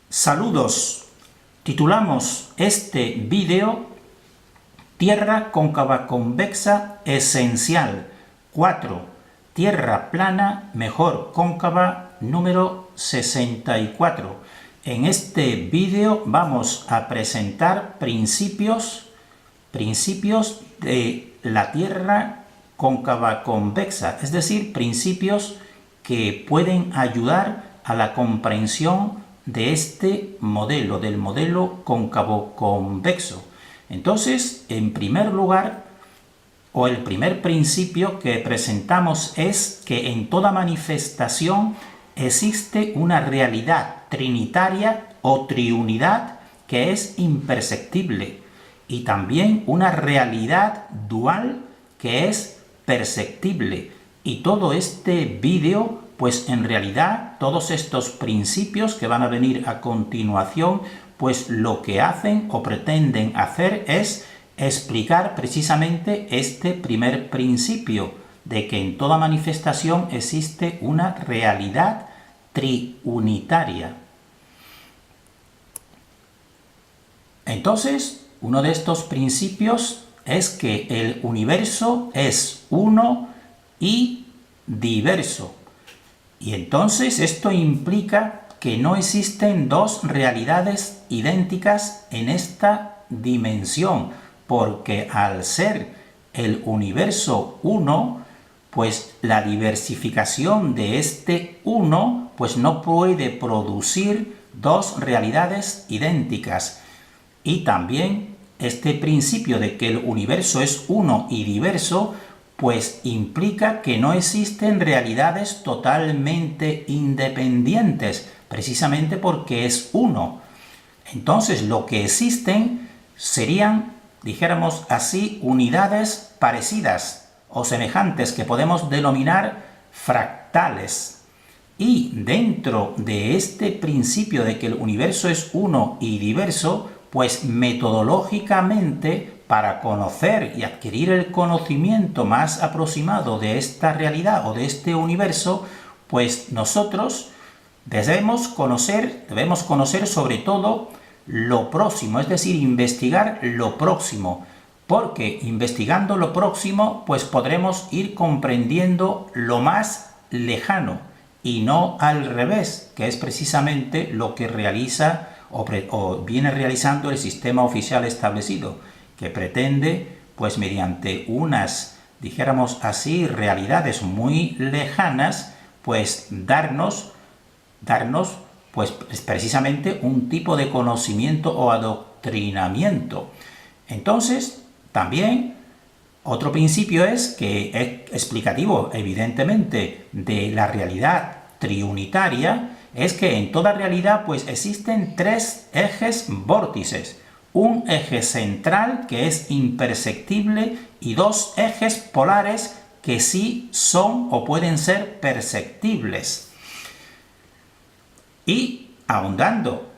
Saludos. Titulamos este vídeo Tierra cóncava convexa esencial 4. Tierra plana mejor cóncava número 64. En este vídeo vamos a presentar principios de la Tierra cóncava convexa, es decir, principios que pueden ayudar a la comprensión de este modelo, del modelo cóncavo convexo. Entonces, en primer lugar, o el primer principio que presentamos es que en toda manifestación existe una realidad trinitaria o triunidad que es imperceptible y también una realidad dual que es perceptible. Y todo este vídeo, pues en realidad todos estos principios que van a venir a continuación, pues lo que hacen o pretenden hacer es explicar precisamente este primer principio, de que en toda manifestación existe una realidad triunitaria. Entonces, uno de estos principios es que el universo es uno y diverso. Y entonces esto implica que no existen dos realidades idénticas en esta dimensión, porque al ser el universo uno, pues la diversificación de este uno, pues no puede producir dos realidades idénticas. Y también este principio de que el universo es uno y diverso, pues implica que no existen realidades totalmente independientes, precisamente porque es uno. Entonces, lo que existen serían, dijéramos así, unidades parecidas o semejantes que podemos denominar fractales. Y dentro de este principio de que el universo es uno y diverso, pues metodológicamente, para conocer y adquirir el conocimiento más aproximado de esta realidad o de este universo, pues nosotros debemos conocer sobre todo lo próximo, es decir, investigar lo próximo, porque investigando lo próximo, pues podremos ir comprendiendo lo más lejano y no al revés, que es precisamente lo que realiza o viene realizando el sistema oficial establecido, que pretende, pues mediante unas, dijéramos así, realidades muy lejanas, pues darnos pues precisamente un tipo de conocimiento o adoctrinamiento. Entonces, también otro principio es que es explicativo, evidentemente, de la realidad triunitaria, es que en toda realidad pues existen tres ejes vórtices. Un eje central que es imperceptible y dos ejes polares que sí son o pueden ser perceptibles. Y ahondando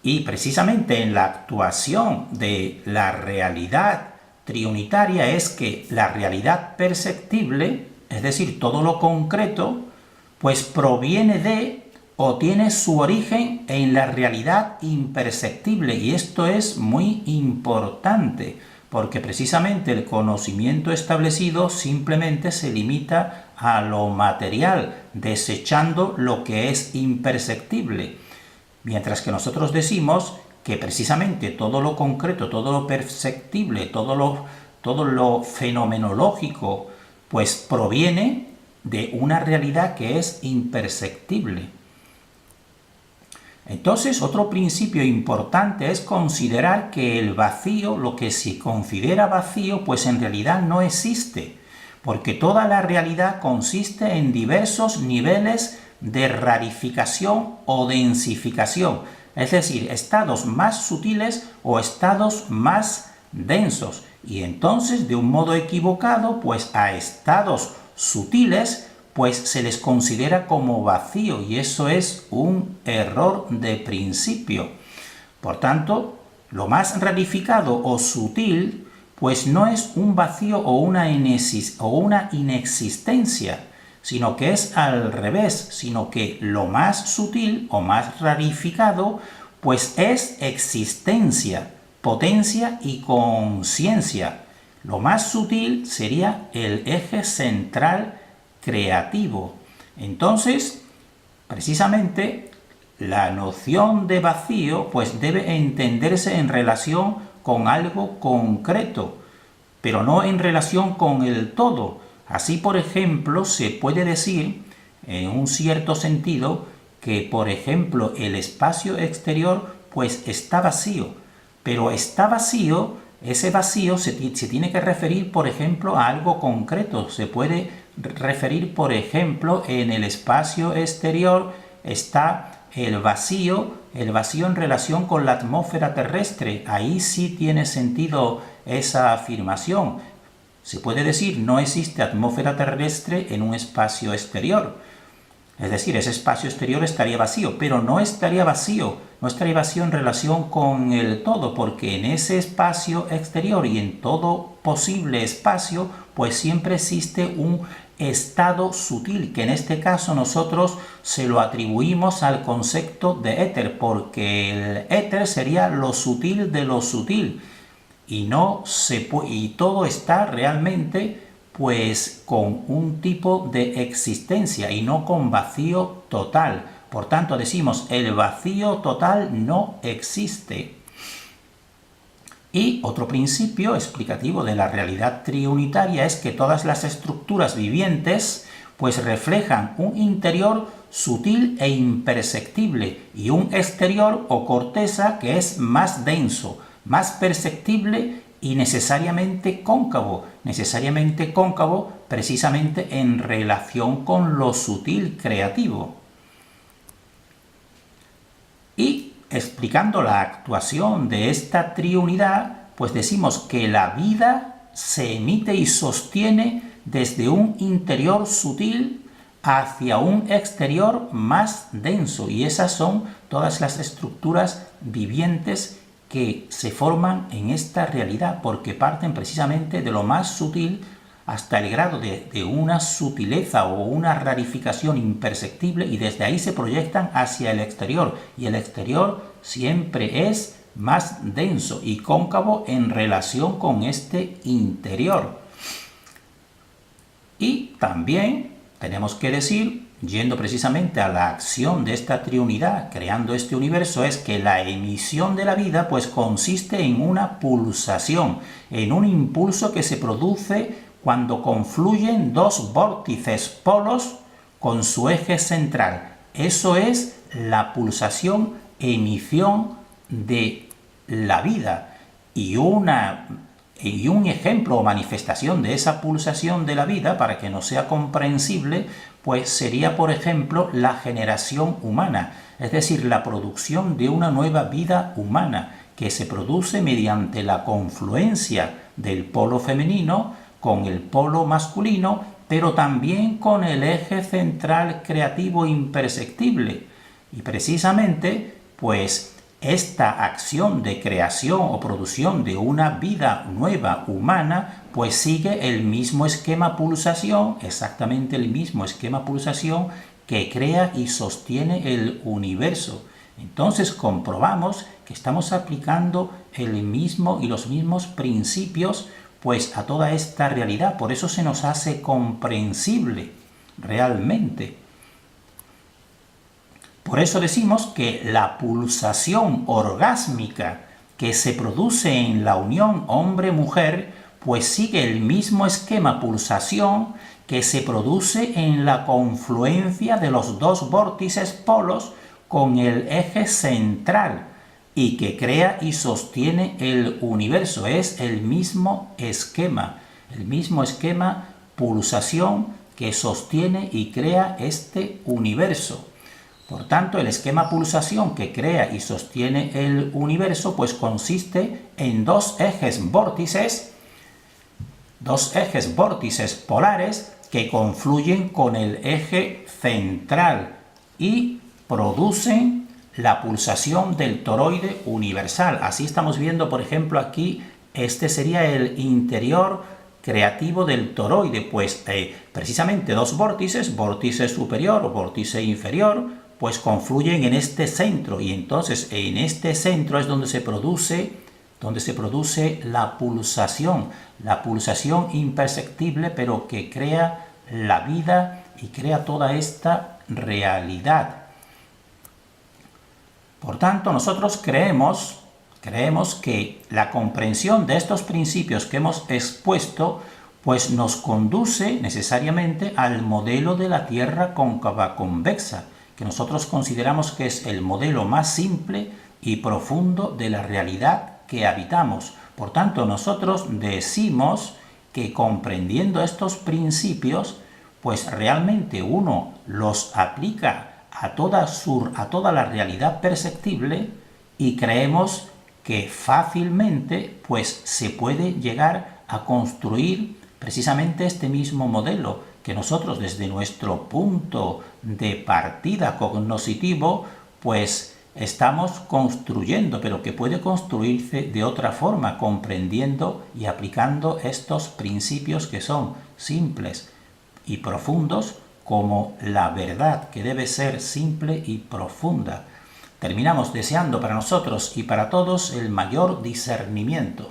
y precisamente en la actuación de la realidad triunitaria es que la realidad perceptible, es decir, todo lo concreto, pues proviene de o tiene su origen en la realidad imperceptible, y esto es muy importante, porque precisamente el conocimiento establecido simplemente se limita a lo material, desechando lo que es imperceptible, mientras que nosotros decimos que precisamente todo lo concreto, todo lo perceptible, todo lo fenomenológico, pues proviene de una realidad que es imperceptible. Entonces, otro principio importante es considerar que el vacío, lo que se considera vacío, pues en realidad no existe, porque toda la realidad consiste en diversos niveles de rarificación o densificación, es decir, estados más sutiles o estados más densos. Y entonces, de un modo equivocado, pues a estados sutiles pues se les considera como vacío, y eso es un error de principio. Por tanto, lo más rarificado o sutil, pues no es un vacío o una inexistencia, sino que es al revés, sino que lo más sutil o más rarificado pues es existencia, potencia y conciencia. Lo más sutil sería el eje central creativo. Entonces, precisamente, la noción de vacío pues debe entenderse en relación con algo concreto, pero no en relación con el todo. Así, por ejemplo, se puede decir, en un cierto sentido, que, por ejemplo, el espacio exterior pues está vacío, pero está vacío, ese vacío se tiene que referir, por ejemplo, a algo concreto. Se puede referir, por ejemplo, en el espacio exterior está el vacío en relación con la atmósfera terrestre. Ahí sí tiene sentido esa afirmación. Se puede decir, no existe atmósfera terrestre en un espacio exterior. Es decir, ese espacio exterior estaría vacío, pero no estaría vacío en relación con el todo, porque en ese espacio exterior y en todo posible espacio, pues siempre existe un estado sutil, que en este caso nosotros se lo atribuimos al concepto de éter, porque el éter sería lo sutil de lo sutil, y todo está realmente pues con un tipo de existencia y no con vacío total. Por tanto, decimos, el vacío total no existe. Y otro principio explicativo de la realidad triunitaria es que todas las estructuras vivientes pues reflejan un interior sutil e imperceptible y un exterior o corteza que es más denso, más perceptible y necesariamente cóncavo precisamente en relación con lo sutil creativo. Y explicando la actuación de esta triunidad, pues decimos que la vida se emite y sostiene desde un interior sutil hacia un exterior más denso, y esas son todas las estructuras vivientes que se forman en esta realidad, porque parten precisamente de lo más sutil hasta el grado de una sutileza o una rarificación imperceptible, y desde ahí se proyectan hacia el exterior, y el exterior siempre es más denso y cóncavo en relación con este interior. Y también tenemos que decir, yendo precisamente a la acción de esta triunidad creando este universo, es que la emisión de la vida pues consiste en una pulsación, en un impulso que se produce cuando confluyen dos vórtices polos con su eje central. Eso es la pulsación, emisión de la vida. Y un ejemplo o manifestación de esa pulsación de la vida, para que nos sea comprensible, pues sería, por ejemplo, la generación humana, es decir, la producción de una nueva vida humana, que se produce mediante la confluencia del polo femenino con el polo masculino, pero también con el eje central creativo imperceptible. Y precisamente, pues, esta acción de creación o producción de una vida nueva humana, pues sigue el mismo esquema pulsación, exactamente el mismo esquema pulsación que crea y sostiene el universo. Entonces comprobamos que estamos aplicando el mismo y los mismos principios pues a toda esta realidad. Por eso se nos hace comprensible realmente. Por eso decimos que la pulsación orgásmica que se produce en la unión hombre-mujer pues sigue el mismo esquema pulsación que se produce en la confluencia de los dos vórtices polos con el eje central y que crea y sostiene el universo. Es el mismo esquema pulsación que sostiene y crea este universo. Por tanto, el esquema pulsación que crea y sostiene el universo pues consiste en dos ejes vórtices polares que confluyen con el eje central y producen la pulsación del toroide universal. Así estamos viendo, por ejemplo, aquí, este sería el interior creativo del toroide, pues precisamente dos vórtices, vórtice superior o vórtice inferior, pues confluyen en este centro, y entonces en este centro es donde se produce la pulsación imperceptible, pero que crea la vida y crea toda esta realidad. Por tanto, nosotros creemos que la comprensión de estos principios que hemos expuesto pues nos conduce necesariamente al modelo de la Tierra cóncava convexa, que nosotros consideramos que es el modelo más simple y profundo de la realidad que habitamos. Por tanto, nosotros decimos que comprendiendo estos principios, pues realmente uno los aplica a toda la realidad perceptible, y creemos que fácilmente pues se puede llegar a construir precisamente este mismo modelo que nosotros desde nuestro punto de partida cognoscitivo pues estamos construyendo, pero que puede construirse de otra forma, comprendiendo y aplicando estos principios que son simples y profundos, como la verdad, que debe ser simple y profunda. Terminamos deseando para nosotros y para todos el mayor discernimiento.